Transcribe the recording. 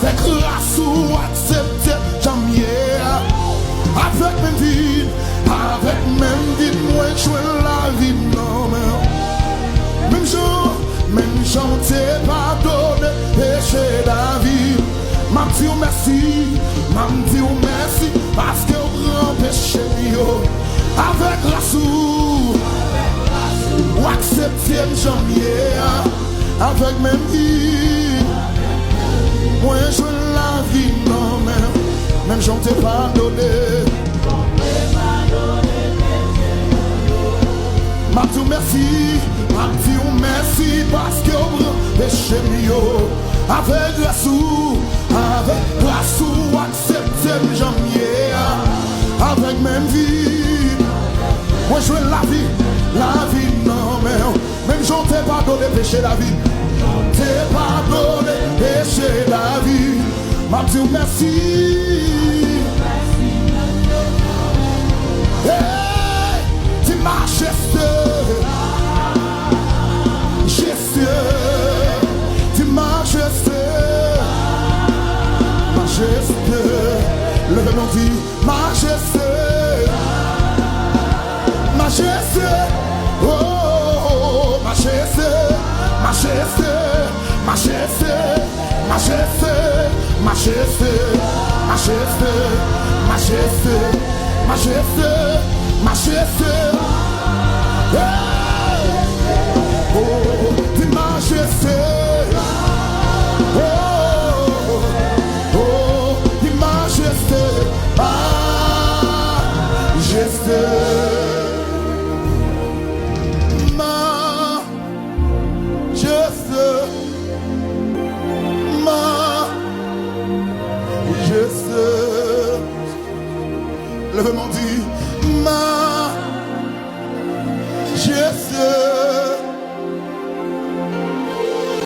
avec grâce ou accepter jamais. Avec même vie, moi je la vie, non mais même chanter pardonner, péché la vie. M'a dit merci, parce que grand péché yo, avec grâce ou accepter jamais, avec même vie, moi je la vie, non même chanter pardonner. M'a dit merci, parce que grand péché yo, avec grâce ou accepter jamais, avec même vie, moi je veux la vie, non même j'en t'ai pardonné péché la vie, t'ai pardonné péché la vie, m'a dit merci. Hey, tu majesté, tu majesté, le nom dit majesté, majesté, oh, majesté, majesté, majesté, majesté, majesté, majesté, majesté, majesté, majesté, oh, dit majesté, Lève-moi dit